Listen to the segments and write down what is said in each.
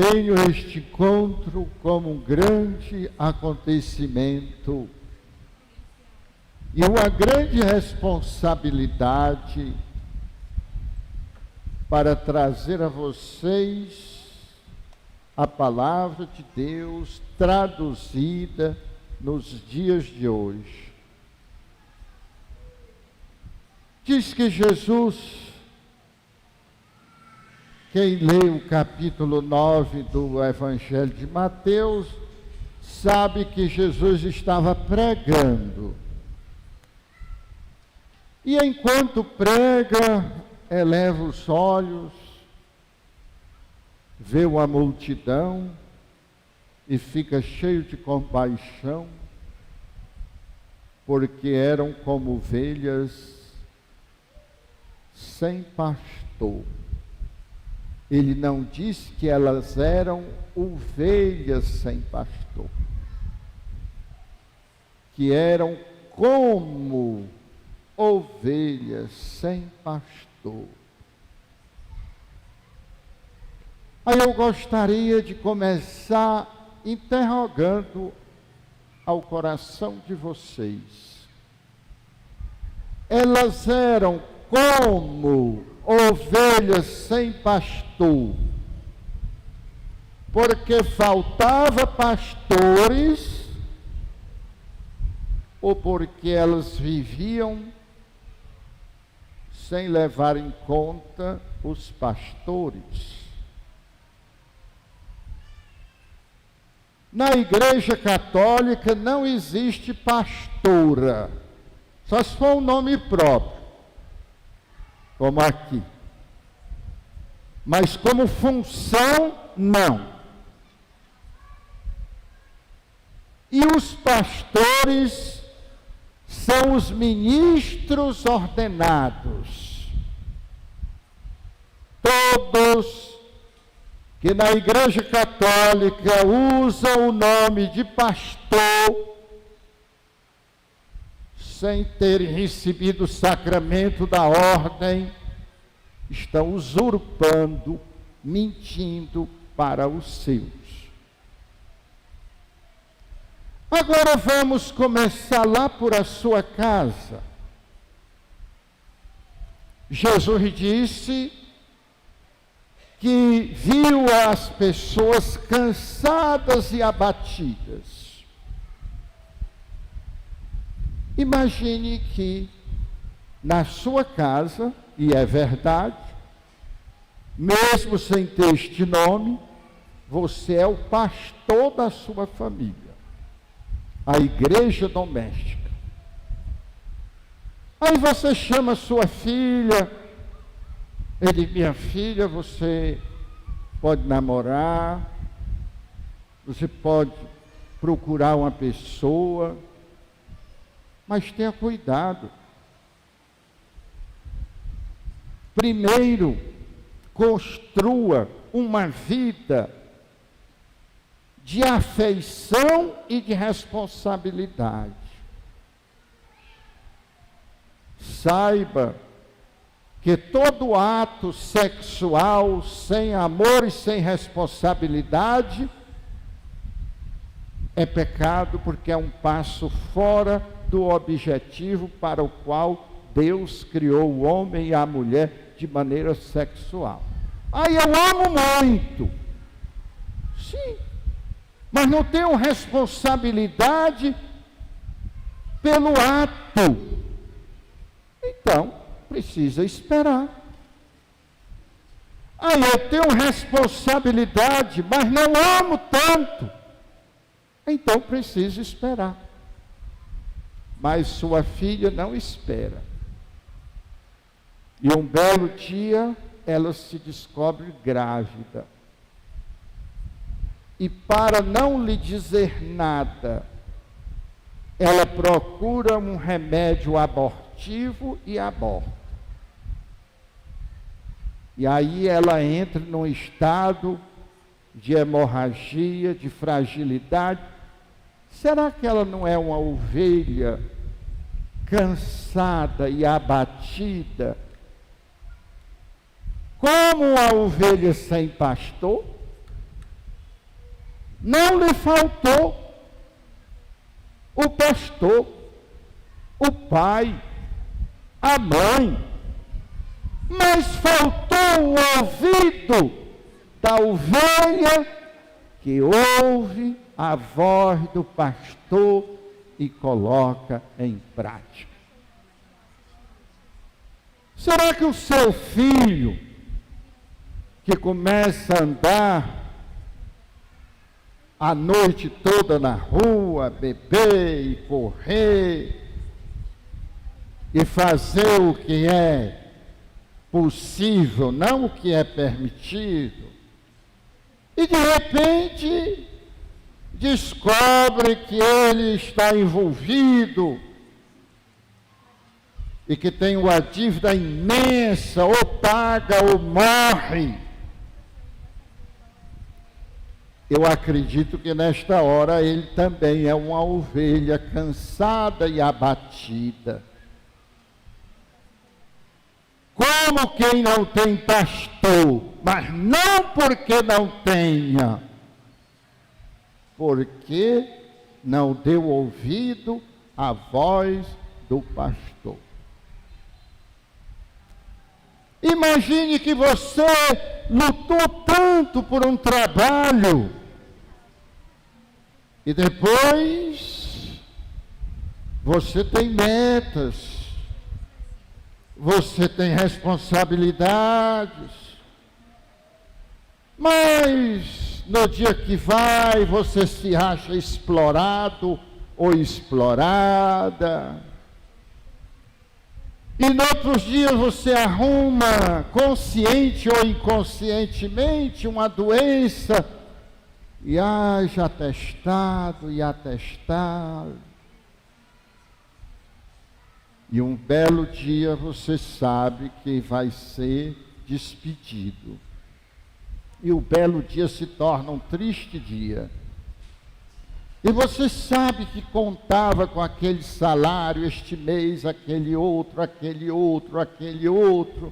tenho este encontro como um grande acontecimento e uma grande responsabilidade para trazer a vocês a palavra de Deus traduzida nos dias de hoje. Diz que Jesus, quem lê o capítulo 9 do Evangelho de Mateus, sabe que Jesus estava pregando. E enquanto prega, eleva os olhos, vê uma multidão e fica cheio de compaixão, porque eram como ovelhas sem pastor. Ele não disse que elas eram ovelhas sem pastor, que eram como ovelhas sem pastor. Aí eu gostaria de começar interrogando ao coração de vocês. Elas eram como ovelhas sem pastor, porque faltava pastores, ou porque elas viviam sem levar em conta os pastores. Na Igreja Católica não existe pastora, só se for um nome próprio, como aqui. Mas como função, não. E os pastores são os ministros ordenados. Todos que na Igreja Católica usam o nome de pastor, sem terem recebido o sacramento da ordem, estão usurpando, mentindo para os seus. Agora vamos começar lá por a sua casa. Jesus disse que viu as pessoas cansadas e abatidas. Imagine que na sua casa, e é verdade, mesmo sem ter este nome, você é o pastor da sua família, a igreja doméstica. Aí você chama sua filha, ele, minha filha, você pode namorar, você pode procurar uma pessoa, mas tenha cuidado. Primeiro, construa uma vida de afeição e de responsabilidade. Saiba que todo ato sexual sem amor e sem responsabilidade é pecado, porque é um passo fora do objetivo para o qual Deus criou o homem e a mulher de maneira sexual. Aí eu amo muito. Sim. Mas não tenho responsabilidade pelo ato. Então, precisa esperar. Aí eu tenho responsabilidade, mas não amo tanto. Então, preciso esperar. Mas sua filha não espera. E um belo dia, ela se descobre grávida. E para não lhe dizer nada, ela procura um remédio abortivo e aborta. E aí ela entra num estado de hemorragia, de fragilidade. Será que ela não é uma ovelha cansada e abatida, como uma ovelha sem pastor? Não lhe faltou o pastor, o pai, a mãe, mas faltou o ouvido da ovelha que ouve a voz do pastor e coloca em prática. Será que o seu filho, que começa a andar a noite toda na rua, beber e correr, e fazer o que é possível, não o que é permitido, e de repente descobre que ele está envolvido e que tem uma dívida imensa, ou paga ou morre. Eu acredito que nesta hora ele também é uma ovelha cansada e abatida. Como quem não tem pastor, mas não porque não tenha, porque não deu ouvido à voz do pastor. Imagine que você lutou tanto por um trabalho e depois você tem metas, você tem responsabilidades, mas no dia que vai você se acha explorado ou explorada. E em outros dias você arruma, consciente ou inconscientemente, uma doença, e haja atestado e atestado. E um belo dia você sabe que vai ser despedido. E o belo dia se torna um triste dia. E você sabe que contava com aquele salário este mês, aquele outro, aquele outro, aquele outro,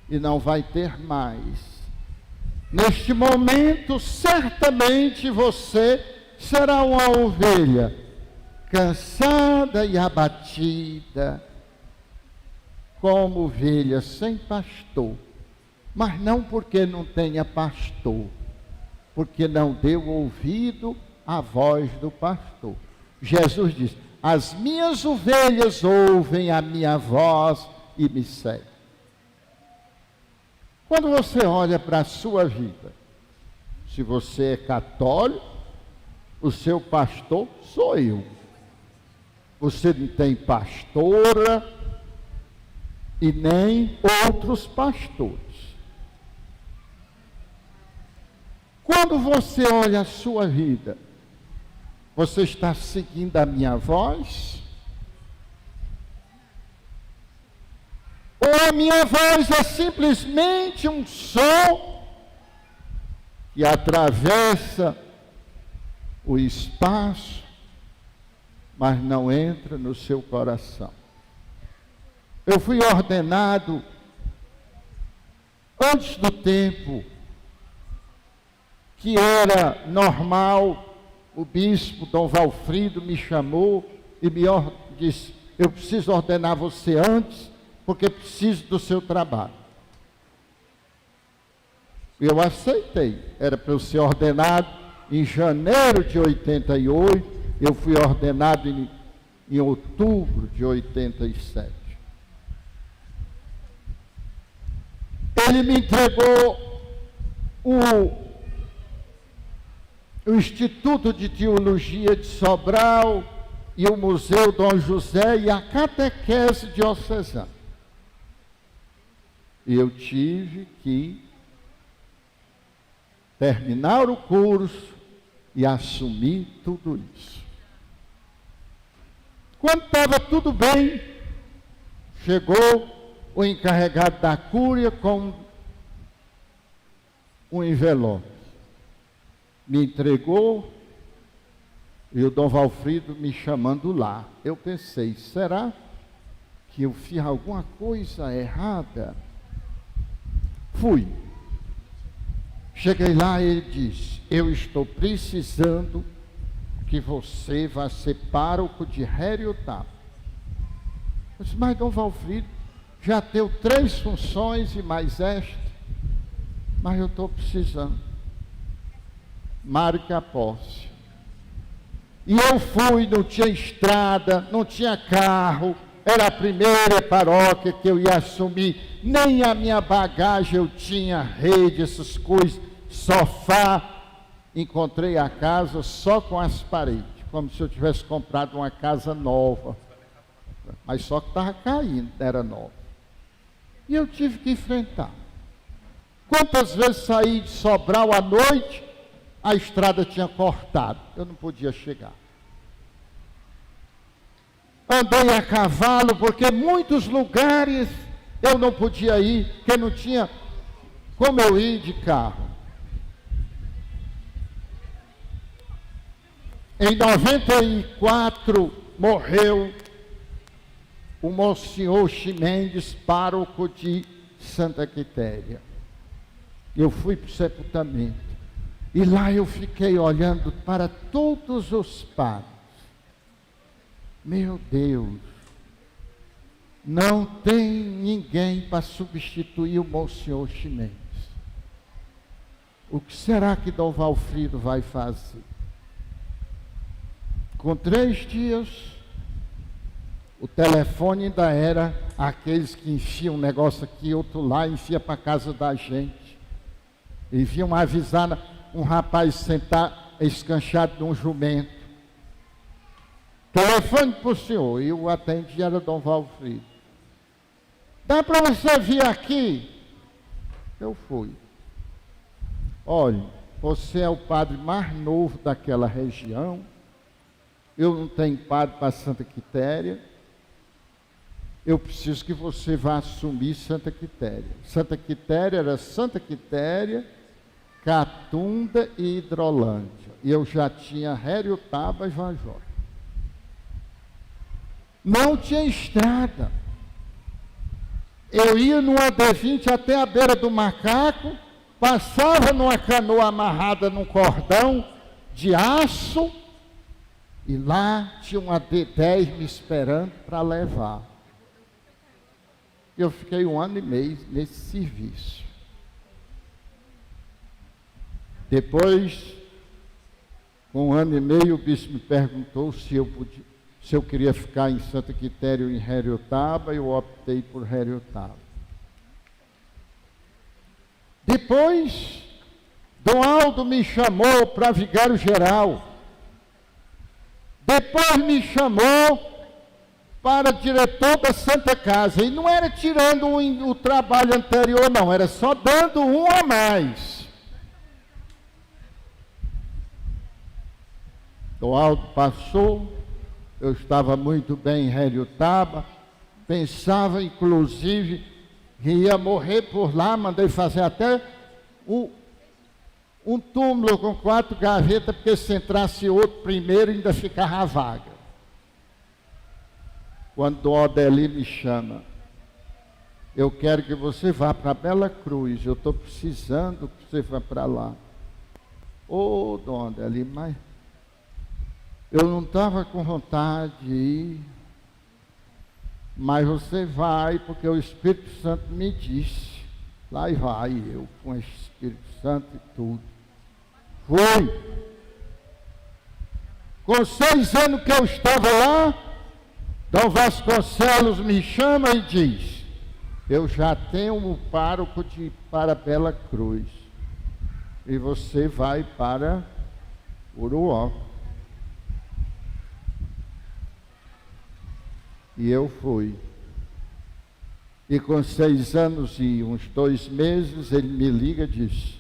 e não vai ter mais. Neste momento, certamente você será uma ovelha, cansada e abatida, como ovelha sem pastor, mas não porque não tenha pastor, porque não deu ouvido a voz do pastor. Jesus diz: as minhas ovelhas ouvem a minha voz e me seguem. Quando você olha para a sua vida, se você é católico, o seu pastor sou eu. Você não tem pastora e nem outros pastores. Quando você olha a sua vida, você está seguindo a minha voz? Ou a minha voz é simplesmente um som que atravessa o espaço, mas não entra no seu coração? Eu fui ordenado antes do tempo que era normal. O bispo Dom Valfrido me chamou e me disse: eu preciso ordenar você antes, porque preciso do seu trabalho. Eu aceitei. Era para eu ser ordenado em janeiro de 88, eu fui ordenado em outubro de 87. Ele me entregou o Instituto de Teologia de Sobral e o Museu Dom José e a catequese diocesana. E eu tive que terminar o curso e assumir tudo isso. Quando estava tudo bem, chegou o encarregado da cúria com um envelope. Me entregou, e o Dom Valfrido me chamando lá. Eu pensei: será que eu fiz alguma coisa errada? Fui. Cheguei lá e ele disse: eu estou precisando que você vá ser pároco de Heriotaba. Eu disse, mas Dom Valfrido já deu 3 funções e mais esta, mas eu estou precisando. Marque a posse. E eu fui, não tinha estrada, não tinha carro, era a primeira paróquia que eu ia assumir, nem a minha bagagem eu tinha, rede, essas coisas, sofá. Encontrei a casa só com as paredes, como se eu tivesse comprado uma casa nova, mas só que estava caindo, era nova. E eu tive que enfrentar. Quantas vezes saí de Sobral à noite, a estrada tinha cortado, eu não podia chegar. Andei a cavalo, porque muitos lugares eu não podia ir, porque não tinha como eu ir de carro. Em 94 morreu o Monsenhor Ximendes, pároco de Santa Quitéria. Eu fui para o sepultamento. E lá eu fiquei olhando para todos os padres. Meu Deus, não tem ninguém para substituir o Monsenhor Ximendes. O que será que Dom Valfrido vai fazer? Com 3 dias, o telefone ainda era aqueles que enfiam um negócio aqui, outro lá, enfia para a casa da gente. E vinham avisar um rapaz sentar escanchado num jumento. Telefone para o senhor, e o atendente era Dom Valfrido. Dá para você vir aqui? Eu fui. Olha, você é o padre mais novo daquela região. Eu não tenho padre para Santa Quitéria. Eu preciso que você vá assumir Santa Quitéria. Santa Quitéria era Santa Quitéria, Catunda e Hidrolândia. E eu já tinha Heriotaba e Vajota. Não tinha estrada. Eu ia numa D20 até a beira do Macaco, passava numa canoa amarrada num cordão de aço, e lá tinha uma D10 me esperando para levar. Eu fiquei 1 ano e meio nesse serviço. Depois, com 1 ano e meio, o bispo me perguntou se eu queria ficar em Santa Quitéria ou em Heriotaba, e eu optei por Heriotaba. Depois, Dom Aldo me chamou para vigário geral. Depois me chamou para diretor da Santa Casa. E não era tirando o trabalho anterior, não. Era só dando um a mais. Dom Aldo passou. Eu estava muito bem em Heriotaba. Pensava, inclusive, que ia morrer por lá. Mandei fazer até um túmulo com 4 gavetas, porque se entrasse outro primeiro, ainda ficava vaga. Quando Dom Odeli me chama, eu quero que você vá para Bela Cruz, eu estou precisando que você vá para lá. Ô, Dom Odeli, mas eu não estava com vontade de ir, mas você vai, porque o Espírito Santo me disse. Lá e vai eu, com o Espírito Santo e tudo. Fui. Com 6 anos que eu estava lá, Dom Vasconcelos me chama e diz, eu já tenho um pároco para Bela Cruz, e você vai para Uruó. E eu fui. E com 6 anos e uns 2 meses, ele me liga e diz,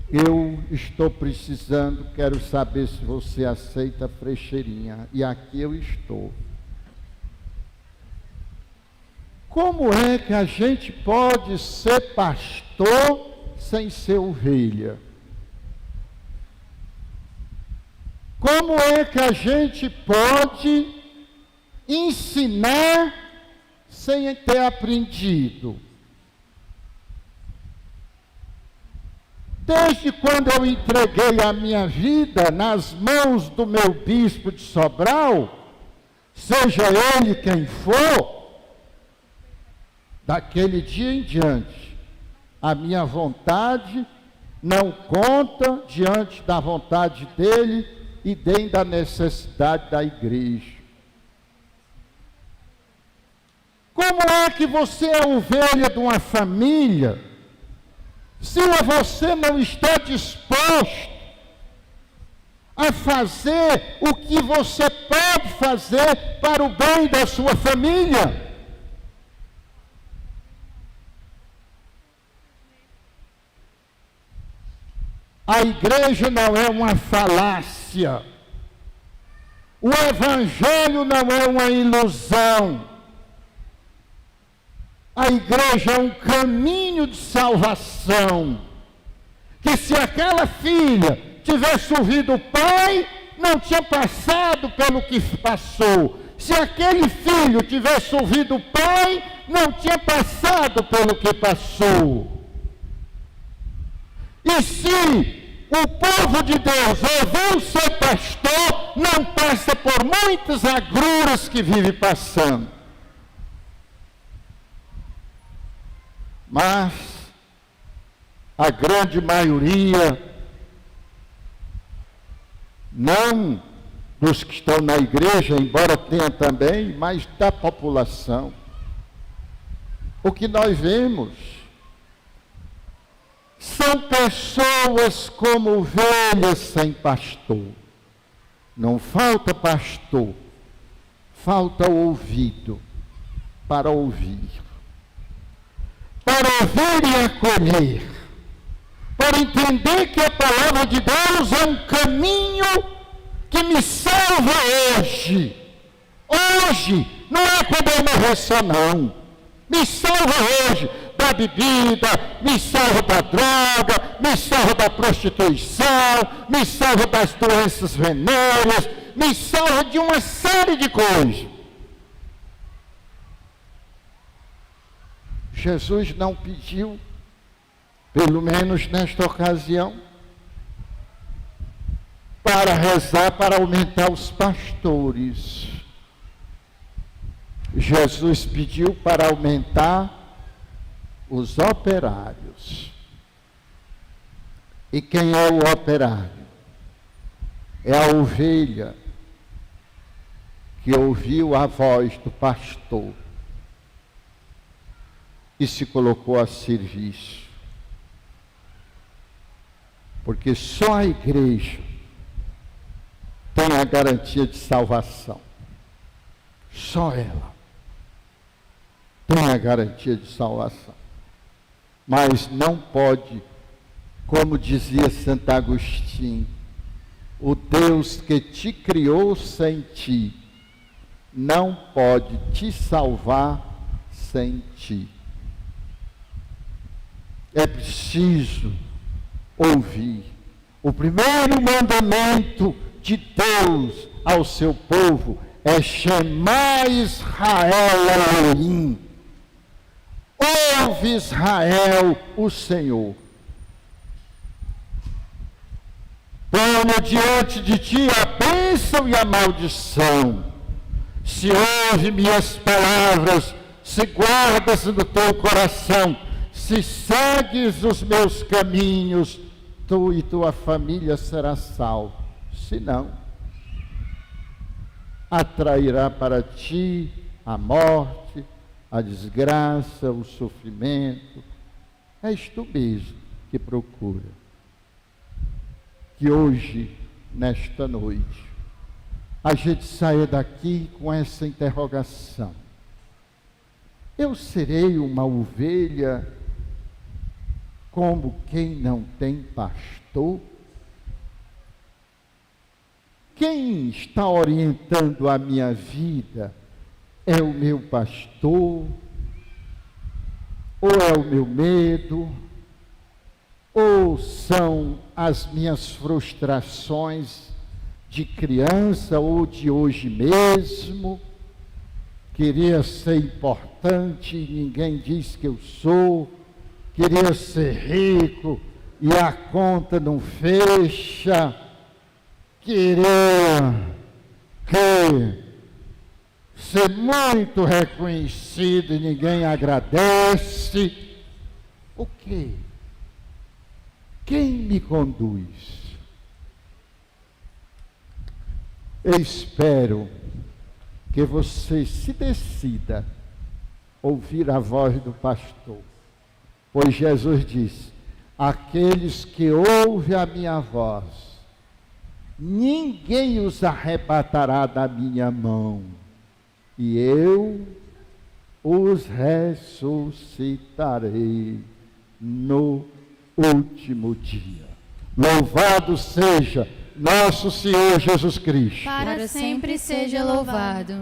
eu estou precisando, quero saber se você aceita a frecheirinha. E aqui eu estou. Como é que a gente pode ser pastor sem ser ovelha? Como é que a gente pode ensinar sem ter aprendido? Desde quando eu entreguei a minha vida nas mãos do meu bispo de Sobral, seja ele quem for, daquele dia em diante, a minha vontade não conta diante da vontade dele e nem da necessidade da igreja. Como é que você é ovelha de uma família, se você não está disposto a fazer o que você pode fazer para o bem da sua família? A igreja não é uma falácia. O evangelho não é uma ilusão. A igreja é um caminho de salvação. Que se aquela filha tivesse ouvido o pai, não tinha passado pelo que passou. Se aquele filho tivesse ouvido o pai, não tinha passado pelo que passou. E se o povo de Deus ouviu o seu pastor, não passa por muitas agruras que vive passando. Mas a grande maioria, não dos que estão na igreja, embora tenha também, mas da população, o que nós vemos são pessoas como ovelhas sem pastor. Não falta pastor, falta ouvido para ouvir. Para ouvir e acolher. Para entender que a palavra de Deus é um caminho que me salva hoje. Hoje, não é quando eu morrer só não. Me salva hoje da bebida, me salva da droga, me salva da prostituição, me salva das doenças venéreas, me salva de uma série de coisas. Jesus não pediu, pelo menos nesta ocasião, para rezar para aumentar os pastores. Jesus pediu para aumentar os operários. E quem é o operário? É a ovelha que ouviu a voz do pastor e se colocou a serviço. Porque só a igreja tem a garantia de salvação. Só ela tem a garantia de salvação. Mas não pode, como dizia Santo Agostinho, o Deus que te criou sem ti, não pode te salvar sem ti. É preciso ouvir. O primeiro mandamento de Deus ao seu povo é Shema Israel Elohim. Ouve Israel o Senhor. Ponho diante de ti a bênção e a maldição. Se ouve minhas palavras, se guardas no teu coração, se segues os meus caminhos, tu e tua família será salvo. Se não, atrairá para ti a morte, a desgraça, o sofrimento. És tu mesmo que procura. Que hoje, nesta noite, a gente saia daqui com essa interrogação. Eu serei uma ovelha como quem não tem pastor? Quem está orientando a minha vida é o meu pastor? Ou é o meu medo? Ou são as minhas frustrações de criança ou de hoje mesmo? Queria ser importante e ninguém diz que eu sou. Queria ser rico, e a conta não fecha, querer ser muito reconhecido e ninguém agradece. O quê? Quem me conduz? Eu espero que você se decida ouvir a voz do pastor, pois Jesus disse: aqueles que ouvem a minha voz, ninguém os arrebatará da minha mão, e eu os ressuscitarei no último dia. Louvado seja nosso Senhor Jesus Cristo. Para sempre seja louvado.